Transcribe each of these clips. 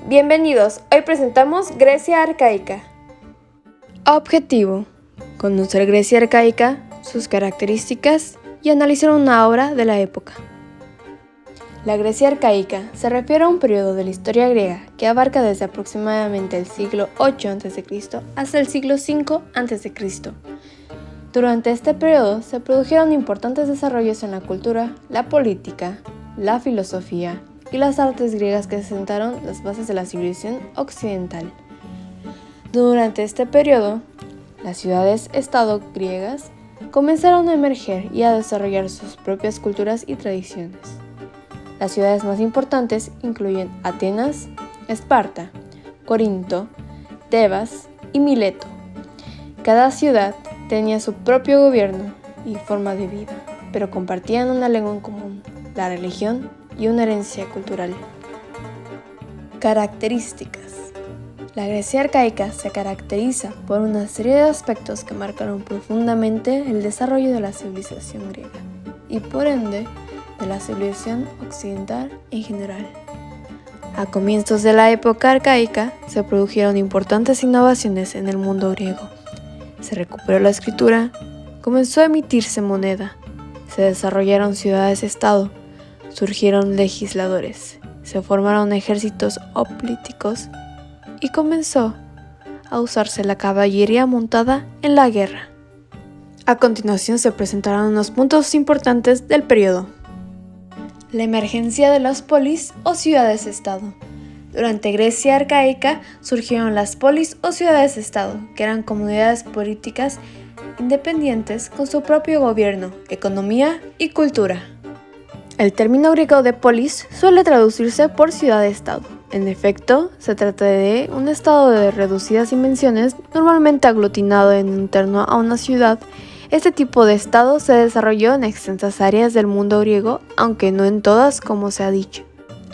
Bienvenidos, hoy presentamos Grecia arcaica. Objetivo: conocer Grecia arcaica, sus características y analizar una obra de la época. La Grecia arcaica se refiere a un periodo de la historia griega que abarca desde aproximadamente el siglo VIII a.C. hasta el siglo V a.C. Durante este periodo se produjeron importantes desarrollos en la cultura, la política, la filosofía y las artes griegas que sentaron las bases de la civilización occidental. Durante este periodo, las ciudades-estado griegas comenzaron a emerger y a desarrollar sus propias culturas y tradiciones. Las ciudades más importantes incluyen Atenas, Esparta, Corinto, Tebas y Mileto. Cada ciudad tenía su propio gobierno y forma de vida, pero compartían una lengua en común, la religión y una herencia cultural. Características. La Grecia arcaica se caracteriza por una serie de aspectos que marcaron profundamente el desarrollo de la civilización griega y por ende de la civilización occidental en general. A comienzos de la época arcaica se produjeron importantes innovaciones en el mundo griego. Se recuperó la escritura, comenzó a emitirse moneda, se desarrollaron ciudades-estado, surgieron legisladores, se formaron ejércitos políticos y comenzó a usarse la caballería montada en la guerra. A continuación se presentaron unos puntos importantes del periodo. La emergencia de las polis o ciudades-estado. Durante Grecia arcaica surgieron las polis o ciudades-estado, que eran comunidades políticas independientes con su propio gobierno, economía y cultura. El término griego de polis suele traducirse por ciudad-estado. En efecto, se trata de un estado de reducidas dimensiones, normalmente aglutinado en torno a una ciudad. Este tipo de estado se desarrolló en extensas áreas del mundo griego, aunque no en todas, como se ha dicho.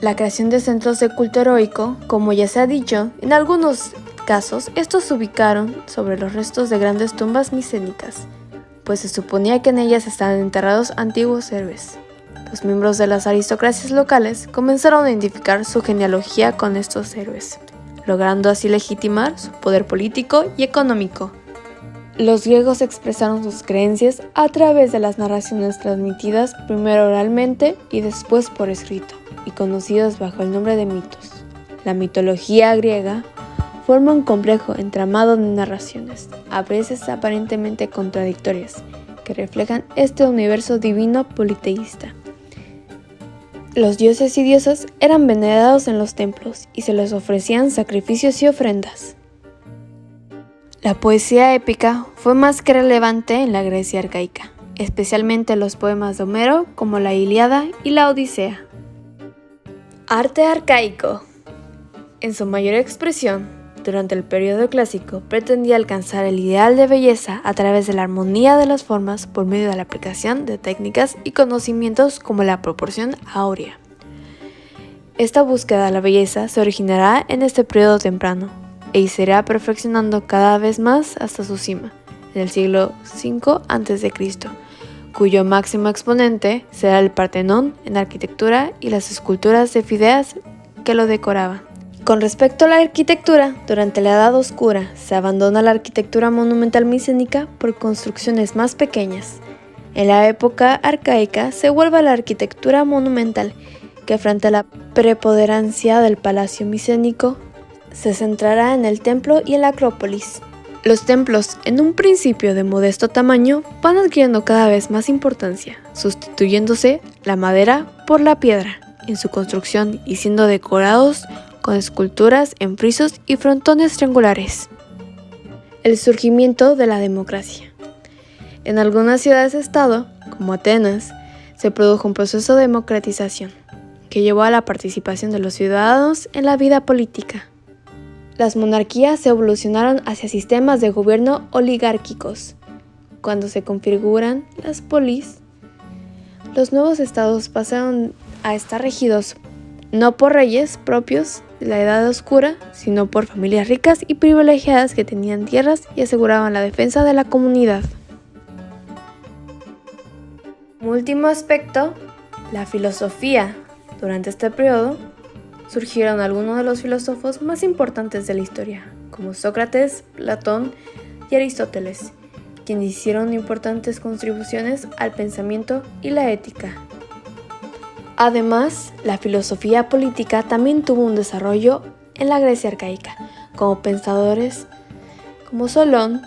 La creación de centros de culto heroico, como ya se ha dicho, en algunos casos estos se ubicaron sobre los restos de grandes tumbas micénicas, pues se suponía que en ellas estaban enterrados antiguos héroes. Los miembros de las aristocracias locales comenzaron a identificar su genealogía con estos héroes, logrando así legitimar su poder político y económico. Los griegos expresaron sus creencias a través de las narraciones transmitidas primero oralmente y después por escrito, y conocidos bajo el nombre de mitos. La mitología griega forma un complejo entramado de narraciones, a veces aparentemente contradictorias, que reflejan este universo divino politeísta. Los dioses y diosas eran venerados en los templos y se les ofrecían sacrificios y ofrendas. La poesía épica fue más que relevante en la Grecia arcaica, especialmente los poemas de Homero como la Ilíada y la Odisea. Arte arcaico. En su mayor expresión, durante el periodo clásico, pretendía alcanzar el ideal de belleza a través de la armonía de las formas por medio de la aplicación de técnicas y conocimientos como la proporción áurea. Esta búsqueda de la belleza se originará en este periodo temprano y se irá perfeccionando cada vez más hasta su cima, en el siglo V a.C., cuyo máximo exponente será el Partenón en arquitectura y las esculturas de Fidias que lo decoraban. Con respecto a la arquitectura, durante la Edad Oscura se abandona la arquitectura monumental micénica por construcciones más pequeñas. En la época arcaica se vuelve a la arquitectura monumental, que frente a la preponderancia del palacio micénico se centrará en el templo y en la Acrópolis. Los templos, en un principio de modesto tamaño, van adquiriendo cada vez más importancia, sustituyéndose la madera por la piedra en su construcción y siendo decorados con esculturas en frisos y frontones triangulares. El surgimiento de la democracia. En algunas ciudades-estado, como Atenas, se produjo un proceso de democratización que llevó a la participación de los ciudadanos en la vida política. Las monarquías evolucionaron hacia sistemas de gobierno oligárquicos. Cuando se configuran las polis, los nuevos estados pasaron a estar regidos no por reyes propios de la Edad Oscura, sino por familias ricas y privilegiadas que tenían tierras y aseguraban la defensa de la comunidad. Como último aspecto, la filosofía. Durante este periodo, surgieron algunos de los filósofos más importantes de la historia, como Sócrates, Platón y Aristóteles, quienes hicieron importantes contribuciones al pensamiento y la ética. Además, la filosofía política también tuvo un desarrollo en la Grecia arcaica, como pensadores como Solón,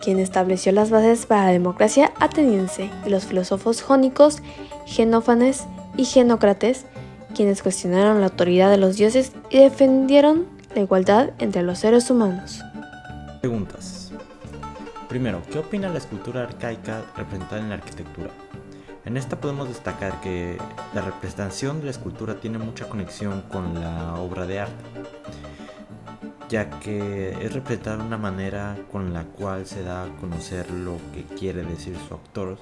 quien estableció las bases para la democracia ateniense, y los filósofos jónicos Genófanes y Genócrates, quienes cuestionaron la autoridad de los dioses y defendieron la igualdad entre los seres humanos. Preguntas. Primero, ¿qué opina la escultura arcaica representada en la arquitectura? En esta podemos destacar que la representación de la escultura tiene mucha conexión con la obra de arte, ya que es representada de una manera con la cual se da a conocer lo que quiere decir su autor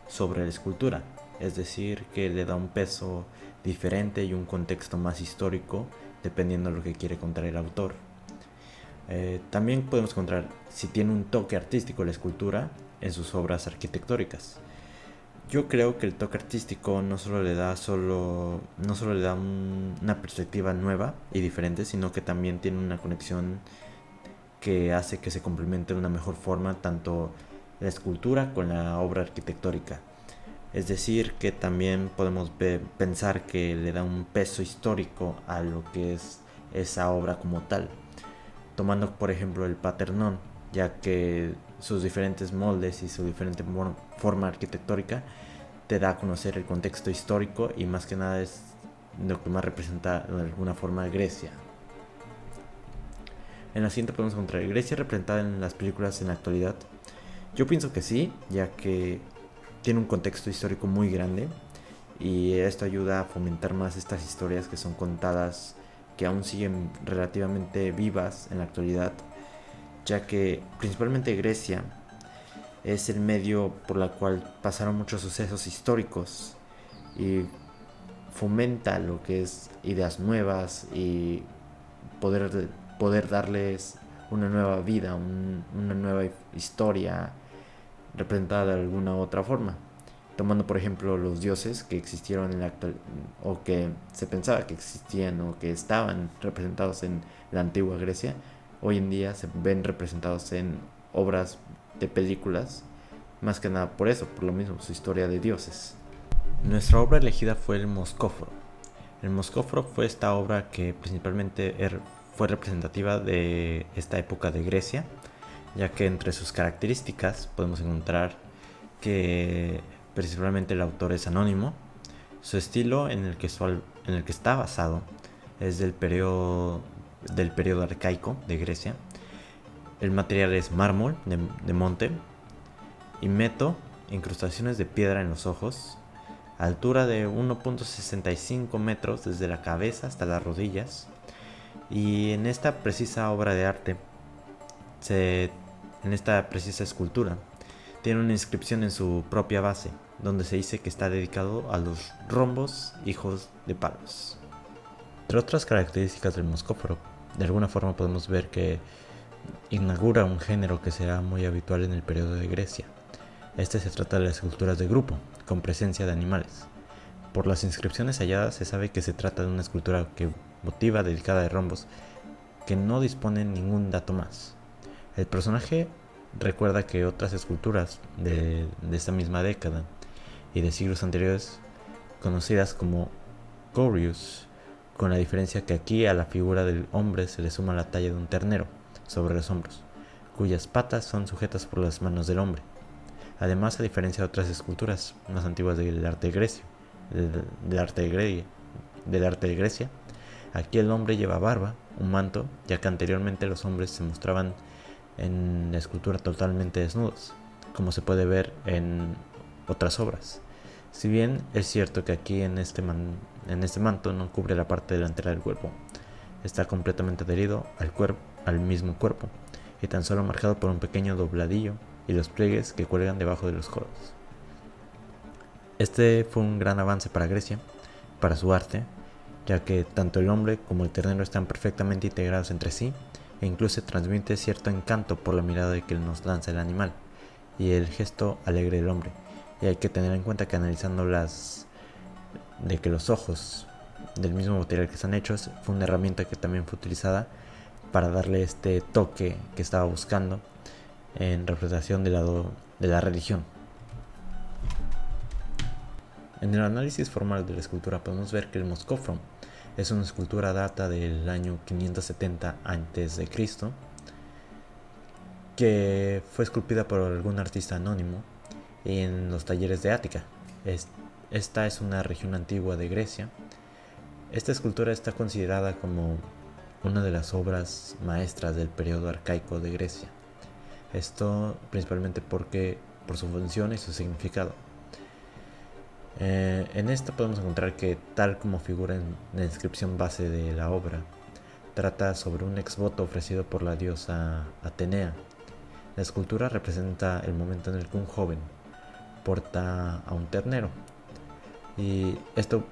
sobre la escultura, es decir, que le da un peso diferente y un contexto más histórico dependiendo de lo que quiere contar el autor. También podemos encontrar si tiene un toque artístico la escultura en sus obras arquitectónicas. Yo creo que el toque artístico no solo le da una perspectiva nueva y diferente, sino que también tiene una conexión que hace que se complemente de una mejor forma tanto la escultura con la obra arquitectónica. Es decir, que también podemos pensar que le da un peso histórico a lo que es esa obra como tal. Tomando por ejemplo el Paternón, ya que sus diferentes moldes y su diferente forma arquitectónica te da a conocer el contexto histórico y más que nada es lo que más representa de alguna forma Grecia. En la siguiente podemos encontrar Grecia representada en las películas en la actualidad. Yo pienso que sí, ya que tiene un contexto histórico muy grande y esto ayuda a fomentar más estas historias que son contadas, que aún siguen relativamente vivas en la actualidad, ya que principalmente Grecia es el medio por el cual pasaron muchos sucesos históricos y fomenta lo que es ideas nuevas y poder darles una nueva vida, una nueva historia representada de alguna u otra forma. Tomando por ejemplo los dioses que existieron en la o que se pensaba que existían o que estaban representados en la antigua Grecia, hoy en día se ven representados en obras de películas, más que nada por eso, por lo mismo, su historia de dioses. Nuestra obra elegida fue el Moscóforo. El Moscóforo fue esta obra que principalmente fue representativa de esta época de Grecia, ya que entre sus características podemos encontrar que principalmente el autor es anónimo, su estilo en el que está basado es del periodo arcaico de Grecia, el material es mármol de monte, y meto incrustaciones de piedra en los ojos, altura de 1.65 metros desde la cabeza hasta las rodillas, y en esta precisa obra de arte, en esta precisa escultura, tiene una inscripción en su propia base, donde se dice que está dedicado a los rombos hijos de Palos. Entre otras características del Moscóforo, de alguna forma podemos ver que inaugura un género que será muy habitual en el periodo de Grecia. Este se trata de las esculturas de grupo, con presencia de animales. Por las inscripciones halladas se sabe que se trata de una escultura votiva dedicada de rombos, que no disponen ningún dato más. El personaje recuerda que otras esculturas de esta misma década y de siglos anteriores, conocidas como Corius, con la diferencia que aquí a la figura del hombre se le suma la talla de un ternero sobre los hombros, cuyas patas son sujetas por las manos del hombre. Además, a diferencia de otras esculturas más antiguas del arte de Grecia, aquí el hombre lleva barba, un manto, ya que anteriormente los hombres se mostraban en la escultura totalmente desnudos, como se puede ver en otras obras. Si bien es cierto que aquí en este manto no cubre la parte delantera del cuerpo, está completamente adherido al mismo cuerpo y tan solo marcado por un pequeño dobladillo y los pliegues que cuelgan debajo de los codos. Este fue un gran avance para Grecia, para su arte, ya que tanto el hombre como el ternero están perfectamente integrados entre sí e incluso transmite cierto encanto por la mirada que nos lanza el animal y el gesto alegre del hombre. Y hay que tener en cuenta que analizando de que los ojos del mismo material que están hechos, fue una herramienta que también fue utilizada para darle este toque que estaba buscando en representación de la religión. En el análisis formal de la escultura podemos ver que el moscóforo es una escultura data del año 570 a.C., que fue esculpida por algún artista anónimo en los talleres de Ática. Esta es una región antigua de Grecia. Esta escultura está considerada como una de las obras maestras del periodo arcaico de Grecia. Esto principalmente por su función y su significado. En esta podemos encontrar que, tal como figura en la inscripción base de la obra, trata sobre un exvoto ofrecido por la diosa Atenea. La escultura representa el momento en el que un joven porta a un ternero, y esto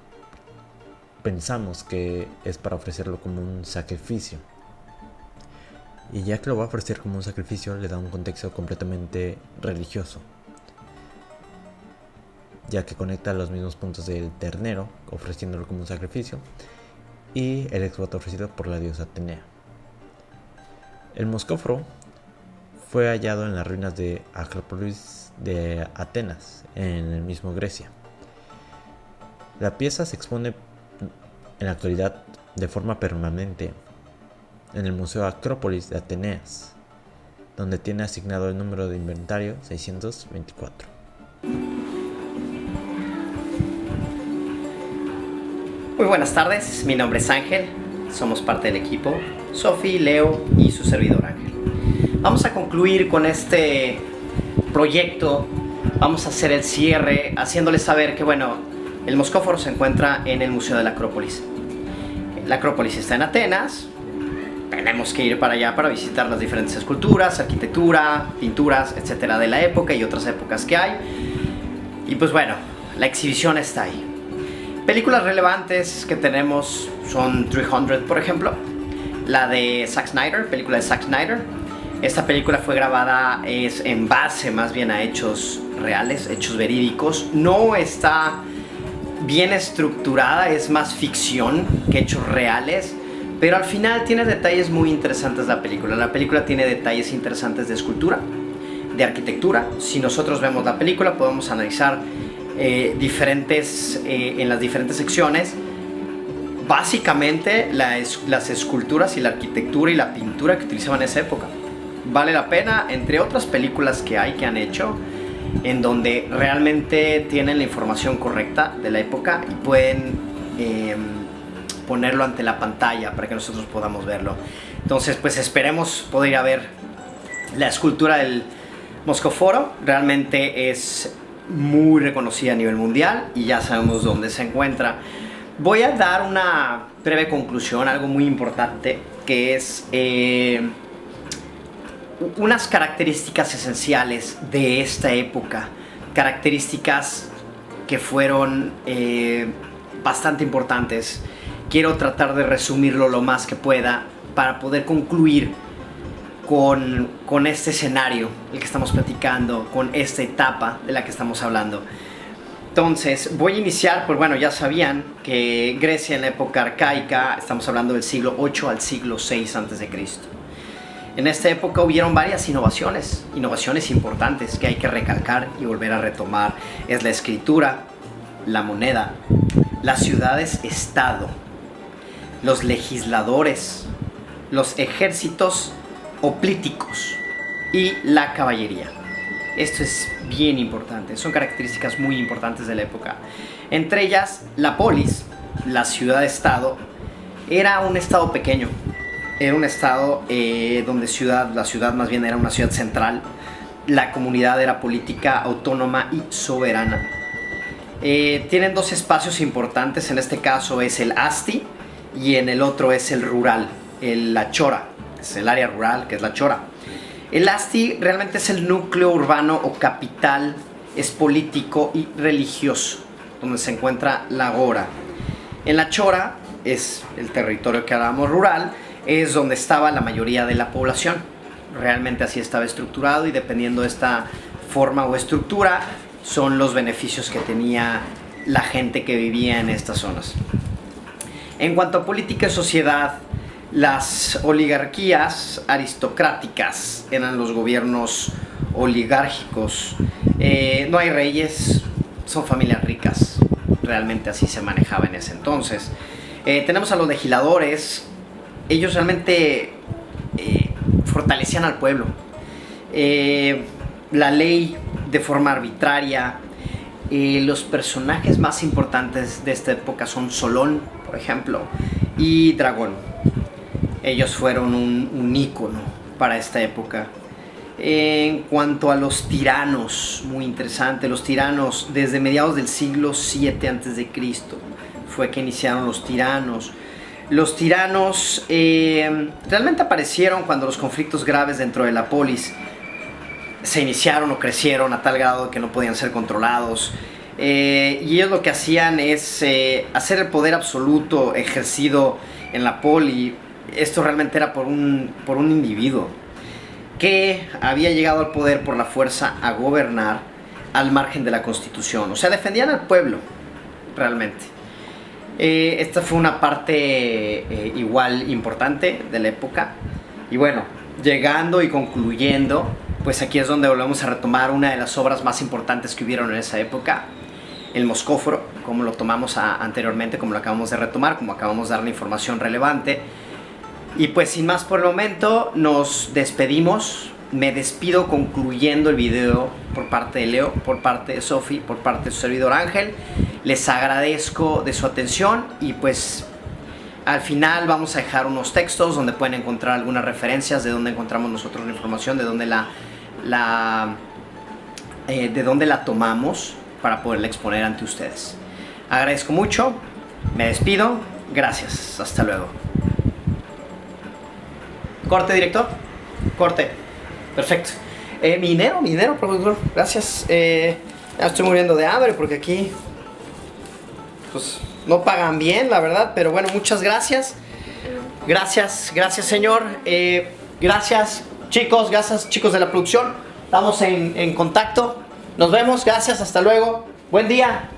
pensamos que es para ofrecerlo como un sacrificio, y ya que lo va a ofrecer como un sacrificio, le da un contexto completamente religioso, ya que conecta los mismos puntos del ternero, ofreciéndolo como un sacrificio, y el exvoto ofrecido por la diosa Atenea. El moscóforo fue hallado en las ruinas de Acrópolis de Atenas, en el mismo Grecia. La pieza se expone en la actualidad de forma permanente en el Museo Acrópolis de Atenas, donde tiene asignado el número de inventario 624. Muy buenas tardes, mi nombre es Ángel, somos parte del equipo, Sofi, Leo y su servidor Ángel. Vamos a concluir con este proyecto, vamos a hacer el cierre haciéndoles saber que el moscóforo se encuentra en el Museo de la Acrópolis. La Acrópolis está en Atenas, tenemos que ir para allá para visitar las diferentes esculturas, arquitectura, pinturas, etcétera, de la época y otras épocas que hay. Y pues la exhibición está ahí. Películas relevantes que tenemos son 300, por ejemplo, la de Zack Snyder, película de Zack Snyder. Esta película fue grabada en base más bien a hechos reales, hechos verídicos. No está bien estructurada, es más ficción que hechos reales, pero al final tiene detalles muy interesantes la película. La película tiene detalles interesantes de escultura, de arquitectura. Si nosotros vemos la película podemos analizar en las diferentes secciones básicamente las esculturas y la arquitectura y la pintura que utilizaban en esa época. Vale la pena, entre otras películas que han hecho, en donde realmente tienen la información correcta de la época y pueden ponerlo ante la pantalla para que nosotros podamos verlo. Entonces pues esperemos poder ir a ver la escultura del moscóforo. Realmente es muy reconocida a nivel mundial y ya sabemos dónde se encuentra. Voy a dar una breve conclusión, algo muy importante, que es unas características esenciales de esta época, características que fueron bastante importantes. Quiero tratar de resumirlo lo más que pueda para poder concluir con este escenario el que estamos platicando, con esta etapa de la que estamos hablando. Entonces voy a iniciar, pues ya sabían que Grecia en la época arcaica, estamos hablando del siglo 8 al siglo 6 a.C. En esta época hubieron varias innovaciones importantes que hay que recalcar y volver a retomar. Es la escritura, la moneda, las ciudades-estado, los legisladores, los ejércitos hoplíticos y la caballería. Esto es bien importante, son características muy importantes de la época. Entre ellas, la polis, la ciudad-estado, era un estado pequeño. Era un estado donde la ciudad más bien era una ciudad central. La comunidad era política, autónoma y soberana. Tienen dos espacios importantes, en este caso es el asti y en el otro es el rural, la chora, es el área rural que es la chora. El asti realmente es el núcleo urbano o capital, es político y religioso, donde se encuentra la agora. En la chora es el territorio que hablábamos rural, es donde estaba la mayoría de la población. Realmente así estaba estructurado y dependiendo de esta forma o estructura son los beneficios que tenía la gente que vivía en estas zonas. En cuanto a política y sociedad, las oligarquías aristocráticas eran los gobiernos oligárquicos. No hay reyes, son familias ricas. Realmente así se manejaba en ese entonces. Tenemos a los legisladores. Ellos realmente fortalecían al pueblo. La ley de forma arbitraria. Los personajes más importantes de esta época son Solón, por ejemplo, y Dragón. Ellos fueron un ícono para esta época. En cuanto a los tiranos, muy interesante, los tiranos desde mediados del siglo VII a.C. fue que iniciaron los tiranos. Los tiranos realmente aparecieron cuando los conflictos graves dentro de la polis se iniciaron o crecieron a tal grado que no podían ser controlados. Y ellos lo que hacían es hacer el poder absoluto ejercido en la poli. Esto realmente era por un individuo que había llegado al poder por la fuerza a gobernar al margen de la constitución. O sea, defendían al pueblo, realmente. Esta fue una parte igual importante de la época. Y bueno, llegando y concluyendo, pues aquí es donde volvemos a retomar una de las obras más importantes que hubieron en esa época, el Moscóforo, como lo tomamos anteriormente, como lo acabamos de retomar, como acabamos de dar la información relevante. Y pues sin más por el momento, nos despedimos. Me despido concluyendo el video por parte de Leo, por parte de Sofi, por parte de su servidor Ángel. Les agradezco de su atención y pues al final vamos a dejar unos textos donde pueden encontrar algunas referencias de dónde encontramos nosotros la información, de dónde la tomamos para poderla exponer ante ustedes. Agradezco mucho, me despido, gracias, hasta luego. Corte, director, corte, perfecto. Mi dinero, productor, gracias. Ya estoy muriendo de hambre porque aquí pues no pagan bien, la verdad, pero bueno, muchas gracias. Gracias, señor. Gracias, chicos de la producción. Estamos en contacto. Nos vemos, gracias, hasta luego. Buen día.